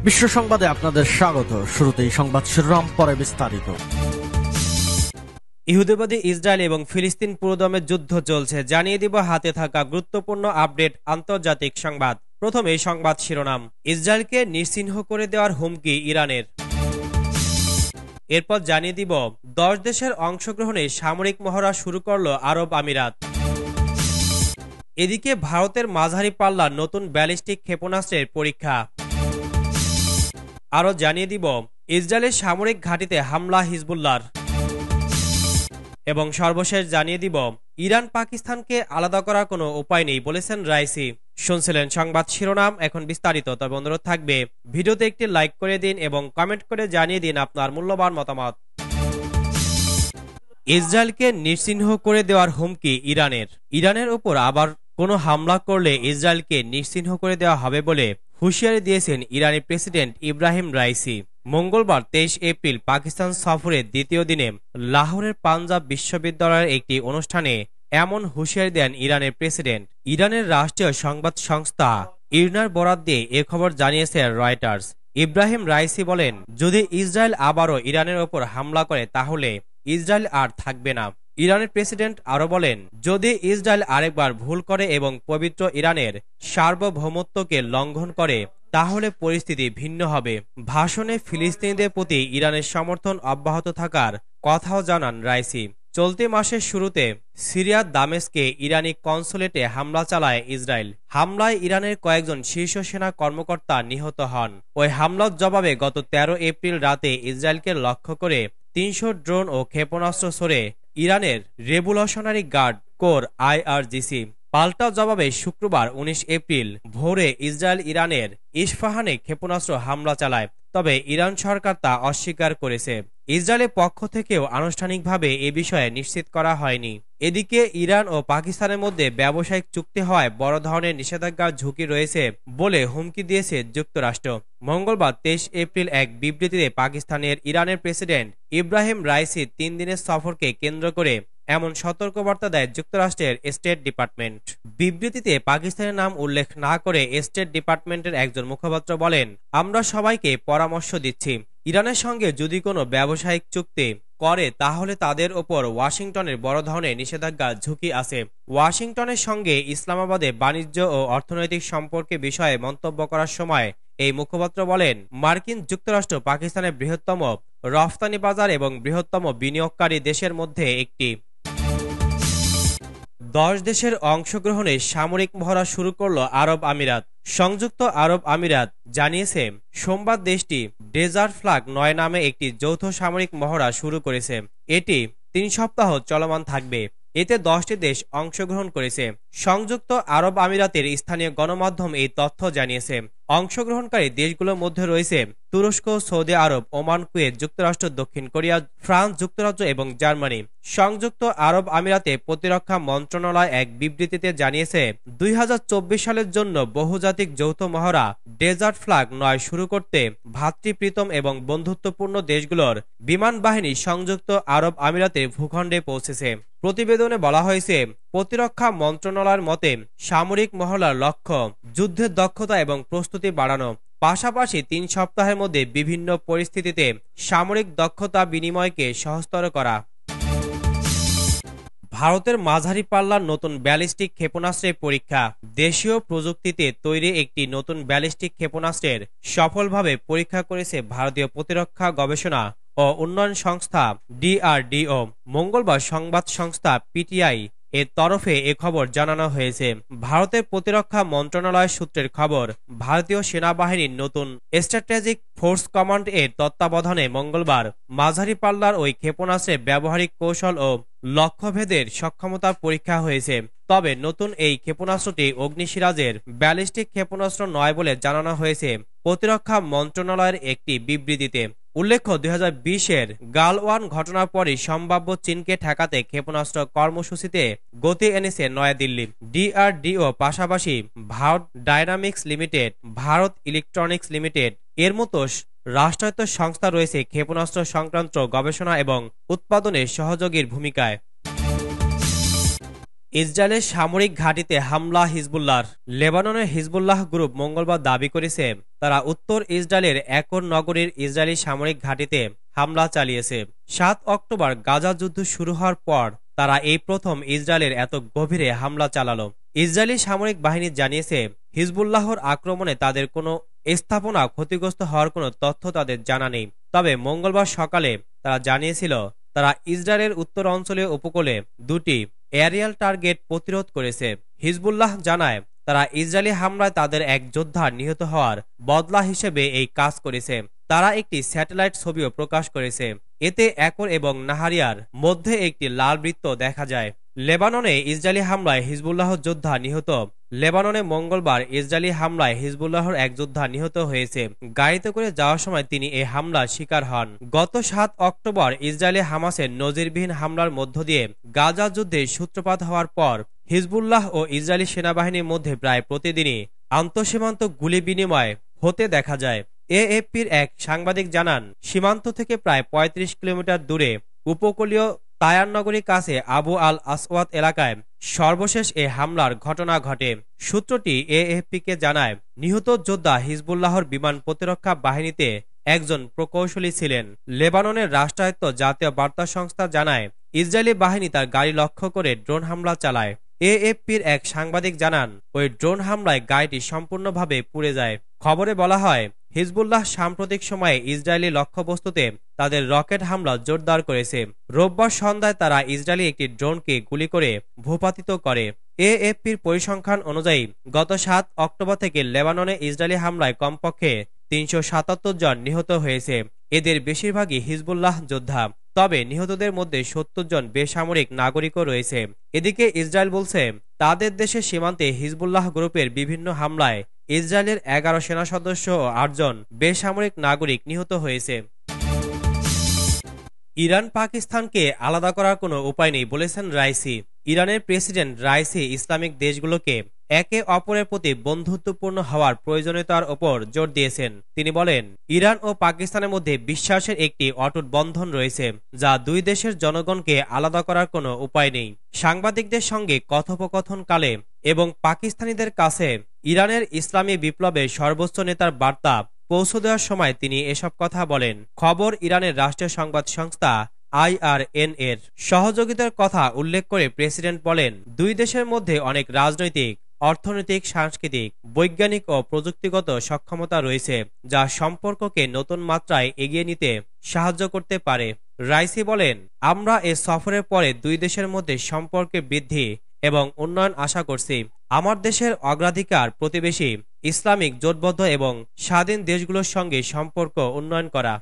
বিশ্ব সংবাদে আপনাদের স্বাগত। শুরুতেই সংবাদ শিরোনাম, পরে বিস্তারিত। ইহুদিবাদী ইসরায়েল এবং ফিলিস্তিন পুরোদমে যুদ্ধ চলছে, জানিয়ে দিব হাতে থাকা গুরুত্বপূর্ণ আপডেট আন্তর্জাতিক সংবাদ। প্রথমে সংবাদ শিরোনাম, ইসরায়েলকে নিশ্চিহ্ন করে দেওয়ার হুমকি ইরানের। এরপর জানিয়ে দিব 10 দেশের অংশগ্রহণে সামরিক মহড়া শুরু করল আরব আমিরাত। এদিকে ভারতের মাঝারি পাল্লার নতুন ব্যালিস্টিক ক্ষেপণাস্ত্রের পরীক্ষা। আরও জানিয়ে দিব ইসরায়েলের সামরিক ঘাঁটিতে হামলা হিজবুল্লাহর। এবং সর্বশেষ জানিয়ে দিব ইরান পাকিস্তানকে আলাদা করার কোনো উপায় নেই বলেছেন রাইসি। শুনছিলেন সংবাদ শিরোনাম, এখন বিস্তারিত। তবে অনুরোধ থাকবে ভিডিওতে একটি লাইক করে দিন এবং কমেন্ট করে জানিয়ে দিন আপনার মূল্যবান মতামত। ইসরায়েলকে নিশ্চিহ্ন করে দেওয়ার হুমকি ইরানের। ইরানের উপর আবার কোনো হামলা করলে ইসরায়েলকে নিশ্চিহ্ন করে দেওয়া হবে বলে হুঁশিয়ারি দিয়েছেন ইরানি প্রেসিডেন্ট ইব্রাহিম রাইসি। মঙ্গলবার 23 এপ্রিল পাকিস্তান সফরের দ্বিতীয় দিনে লাহোরের পাঞ্জাব বিশ্ববিদ্যালয়ের একটি অনুষ্ঠানে এমন হুঁশিয়ারি দেন ইরানের প্রেসিডেন্ট। ইরানের রাষ্ট্রীয় সংবাদ সংস্থা ইরনার বরাত দিয়ে এ খবর জানিয়েছে রয়টার্স। ইব্রাহিম রাইসি বলেন, যদি ইসরায়েল আবারও ইরানের ওপর হামলা করে তাহলে ইসরায়েল আর থাকবে না। ইরানের প্রেসিডেন্ট আরও বলেন, যদি ইসরায়েল আরেকবার ভুল করে এবং পবিত্র ইরানের সার্বভৌমত্বকে লঙ্ঘন করে তাহলে পরিস্থিতি ভিন্ন হবে। ভাষণে ফিলিস্তিনিদের প্রতি ইরানের সমর্থন অব্যাহত থাকার কথাও জানান রাইসি। চলতি মাসের শুরুতে সিরিয়ার দামেস্কে ইরানি কনসুলেটে হামলা চালায় ইসরায়েল। হামলায় ইরানের কয়েকজন শীর্ষ সেনা কর্মকর্তা নিহত হন। ওই হামলার জবাবে গত 13 এপ্রিল রাতে ইসরায়েলকে লক্ষ্য করে 300 ড্রোন ও ক্ষেপণাস্ত্র ছড়ে ইরানের রেভলিউশনারি গার্ড কোর IRGC। পাল্টা জবাবে শুক্রবার 19 এপ্রিল ভোরে ইসরায়েল ইরানের ইস্পাহানে ক্ষেপণাস্ত্র হামলা চালায়, তবে ইরান সরকার তা অস্বীকার করেছে। ইসরায়েলের পক্ষ থেকেও আনুষ্ঠানিকভাবে এ বিষয়ে নিশ্চিত করা হয়নি। এদিকে ইরান ও পাকিস্তানের মধ্যে ব্যবসায়িক চুক্তি হওয়ায় বড় ধরনের নিষেধাজ্ঞার ঝুঁকি রয়েছে বলে হুমকি দিয়েছে যুক্তরাষ্ট্র। মঙ্গলবার 23 এপ্রিল এক বিবৃতিতে পাকিস্তানের ইরানের প্রেসিডেন্ট ইব্রাহিম রাইসি 3 দিনের সফরকে কেন্দ্র করে এমন সতর্কবার্তা দেয় যুক্তরাষ্ট্রের স্টেট ডিপার্টমেন্ট। বিবৃতিতে পাকিস্তানের নাম উল্লেখ না করে স্টেট ডিপার্টমেন্টের একজন মুখপাত্র বলেন, আমরা সবাইকে পরামর্শ দিচ্ছি, ইরানের সঙ্গে যদি কোনো ব্যবসায়িক চুক্তি করে তাহলে তাদের ওপর ওয়াশিংটনের বড় ধরনের নিষেধাজ্ঞার ঝুঁকি আছে। ওয়াশিংটনের সঙ্গে ইসলামাবাদে বাণিজ্য ও অর্থনৈতিক সম্পর্কে বিষয়ে মন্তব্য করার সময় এই মুখপাত্র বলেন, মার্কিন যুক্তরাষ্ট্র পাকিস্তানের বৃহত্তম রফতানি বাজার এবং বৃহত্তম বিনিয়োগকারী দেশের মধ্যে একটি। 10 দেশের অংশগ্রহণে সামরিক মহড়া শুরু করল আরব আমিরাত। সংযুক্ত আরব আমিরাত জানিয়েছে সোমবার দেশটি ডেজার্ট ফ্ল্যাগ 9 নামে একটি যৌথ সামরিক মহড়া শুরু করেছে। এটি 3 সপ্তাহ চলমান থাকবে। এতে 10টি দেশ অংশগ্রহণ করেছে। সংযুক্ত আরব আমিরাতের স্থানীয় গণমাধ্যম এই তথ্য জানিয়েছে। অংশগ্রহণকারী দেশগুলোর মধ্যে রয়েছে তুরস্ক, সৌদি আরব, ওমান, কুয়েত, যুক্তরাষ্ট্র, দক্ষিণ কোরিয়া, ফ্রান্স, যুক্তরাজ্য এবং জার্মানি। সংযুক্ত আরব আমিরাতে প্রতিরক্ষা মন্ত্রণালয় এক বিবৃতিতে জানিয়েছে 2024 সালের জন্য বহুজাতিক যৌথ মহড়া ডেজার্ট ফ্ল্যাগ 9 শুরু করতে ভ্রাতৃপ্রীতম এবং বন্ধুত্বপূর্ণ দেশগুলোর বিমান বাহিনী সংযুক্ত আরব আমিরাতের ভূখণ্ডে পৌঁছেছে। প্রতিবেদনে বলা হয়েছে, প্রতিরক্ষা মন্ত্রণালয়ের মতে সামরিক মহড়ার লক্ষ্য যুদ্ধের দক্ষতা এবং প্রস্তুতি বাড়ানো, পাশাপাশি 3 সপ্তাহের মধ্যে বিভিন্ন পরিস্থিতিতে সামরিক দক্ষতা বিনিময়কে সহজতর করা। ভারতের মাঝারি পাল্লার নতুন ব্যালিস্টিক ক্ষেপণাস্ত্রের পরীক্ষা। দেশীয় প্রযুক্তিতে তৈরি একটি নতুন ব্যালিস্টিক ক্ষেপণাস্ত্রের সফলভাবে পরীক্ষা করেছে ভারতীয় প্রতিরক্ষা গবেষণা ও উন্নয়ন সংস্থা DRDO। মঙ্গলবার সংবাদ সংস্থা PTI এর তরফে এ খবর জানানো হয়েছে। ভারতের প্রতিরক্ষা মন্ত্রণালয় সূত্রের খবর, ভারতীয় সেনাবাহিনীর নতুন স্ট্র্যাটেজিক ফোর্স কমান্ড এর তত্ত্বাবধানে মঙ্গলবার মাঝারি পাল্লার ওই ক্ষেপণাস্ত্রের ব্যবহারিক কৌশল ও লক্ষ্যভেদের সক্ষমতার পরীক্ষা হয়েছে। তবে নতুন এই ক্ষেপণাস্ত্রটি অগ্নিসিরাজের ব্যালিস্টিক ক্ষেপণাস্ত্র নয় বলে জানানো হয়েছে প্রতিরক্ষা মন্ত্রণালয়ের একটি বিবৃতিতে। উল্লেখ্য, 2020-এর গালওয়ান ঘটনার পরই সম্ভাব্য চীনকে ঠেকাতে ক্ষেপণাস্ত্র কর্মসূচিতে গতি এনেছে নয়াদিল্লি। DRDO পাশাপাশি Bharat dynamics limited, Bharat electronics limited এর মতো রাষ্ট্রায়ত্ত সংস্থা রয়েছে ক্ষেপণাস্ত্র সংক্রান্ত গবেষণা এবং উৎপাদনের সহযোগীর ভূমিকায়। ইসরায়েলের সামরিক ঘাঁটিতে হামলা হিজবুল্লাহর। লেবাননের হিজবুল্লাহ গ্রুপ মঙ্গলবার দাবি করেছে তারা উত্তর ইসরায়েলের একর নগরীর ইসরায়েলি সামরিক ঘাঁটিতে হামলা চালিয়েছে। ৭ অক্টোবর গাজা যুদ্ধ শুরু হওয়ার পর তারা এই প্রথম ইসরায়েলের এত গভীরে হামলা চালালো। ইসরায়েলি সামরিক বাহিনী জানিয়েছে হিজবুল্লাহর আক্রমণে তাদের কোনো স্থাপনা ক্ষতিগ্রস্ত হওয়ার কোনো তথ্য তাদের জানা নেই। তবে মঙ্গলবার সকালে তারা জানিয়েছিল তারা ইসরায়েলের উত্তর অঞ্চলীয় উপকূলে দুটি এরিয়াল টার্গেট প্রতিরোধ করেছে। হিজবুল্লাহ জানায় তারা ইসরায়েলি হামলায় তাদের এক যোদ্ধা নিহত হওয়ার বদলা হিসেবে এই কাজ করেছে। তারা একটি স্যাটেলাইট ছবিও প্রকাশ করেছে। এতে একর এবং নাহারিয়ার মধ্যে একটি লাল বৃত্ত দেখা যায়। লেবাননে ইসরায়েলি হামলায় হিজবুল্লাহ যোদ্ধা নিহত। লেবাননে মঙ্গলবার ইসরায়েলি হামলায় হিজবুল্লাহর এক যোদ্ধা নিহত হয়েছে। গাড়িতে করে যাওয়ার সময় তিনি এই হামলার শিকার হন। গত ৭ অক্টোবর ইসরায়েলি হামাসের নজিরবিহীন হামলার মধ্য দিয়ে গাজা যুদ্ধের সূত্রপাত হওয়ার পর হিজবুল্লাহ ও ইসরায়েলি সেনাবাহিনীর মধ্যে প্রায় প্রতিদিনই আন্তঃসীমান্ত গুলি বিনিময় হতে দেখা যায়। এএফপির এক সাংবাদিক জানান, সীমান্ত থেকে প্রায় ৩৫ কিলোমিটার দূরে উপকূলীয় তায়ার নগরীর কাছে আবু আল আসওয়াদ এলাকায় সর্বশেষ এ হামলার ঘটনা ঘটে। সূত্রটি এএফপিকে জানায় নিহত যোদ্ধা হিজবুল্লাহর বিমান প্রতিরক্ষা বাহিনীতে একজন প্রকৌশলী ছিলেন। লেবাননের রাষ্ট্রায়ত্ত জাতীয় বার্তা সংস্থা জানায় ইসরায়েলি বাহিনী তার গাড়ি লক্ষ্য করে ড্রোন হামলা চালায়। এএফপির এক সাংবাদিক জানান ওই ড্রোন হামলায় গাড়িটি সম্পূর্ণভাবে পুড়ে যায়। খবরে বলা হয় হিজবুল্লাহ সাম্প্রতিক সময়ে ইসরায়েলি লক্ষ্যবস্তুতে তাদের রকেট হামলা জোরদার করেছে। রোববার সন্ধ্যায় তারা ইসরায়েলি একটি ড্রোনকে গুলি করে ভূপাতিত করে। এএফপির পরিসংখ্যান অনুযায়ী গত ৭ অক্টোবর থেকে লেবাননে ইসরায়েলি হামলায় কমপক্ষে ৩৭৭ জন নিহত হয়েছে। এদের বেশিরভাগই হিজবুল্লাহ যোদ্ধা। তবে নিহতদের মধ্যে ৭০ জন বেসামরিক নাগরিকও রয়েছে। এদিকে ইসরায়েল বলছে তাদের দেশের সীমান্তে হিজবুল্লাহ গ্রুপের বিভিন্ন হামলায় ইসরায়েলের ১১ সেনা সদস্য ও ৮ জন বেসামরিক নাগরিক নিহত হয়েছে। ইরান পাকিস্তানকে আলাদা করার কোনো উপায় নেই বলেছেন রাইসি। ইরানের প্রেসিডেন্ট রাইসি ইসলামিক দেশগুলোকে একে অপরের প্রতি বন্ধুত্বপূর্ণ হওয়ার প্রয়োজনীয়তার ওপর জোর দিয়েছেন। তিনি বলেন, ইরান ও পাকিস্তানের মধ্যে বিশ্বাসের একটি অটুট বন্ধন রয়েছে যা দুই দেশের জনগণকে আলাদা করার কোনো উপায় নেই। সাংবাদিকদের সঙ্গে কথোপকথনকালে এবং পাকিস্তানিদের কাছে ইরানের ইসলামী বিপ্লবের সর্বোচ্চ নেতার বার্তা পৌঁছে দেওয়ার সময় তিনি এসব কথা বলেন। খবর ইরানের রাষ্ট্রীয় সংবাদ সংস্থা IRN এর সহযোগিতার কথা উল্লেখ করে প্রেসিডেন্ট বলেন, দুই দেশের মধ্যে অনেক রাজনৈতিক, অর্থনৈতিক, সাংস্কৃতিক, বৈজ্ঞানিক ও প্রযুক্তিগত সক্ষমতা রয়েছে যা সম্পর্ককে নতুন মাত্রায় এগিয়ে নিতে সাহায্য করতে পারে। রাইসি বলেন, আমরা এ সফরের পরে দুই দেশের মধ্যে সম্পর্কের বৃদ্ধি এবং উন্নয়ন আশা করছি। আমার দেশের অগ্রাধিকার প্রতিবেশী, ইসলামিক জোটবদ্ধ এবং স্বাধীন দেশগুলোর সঙ্গে সম্পর্ক উন্নয়ন করা।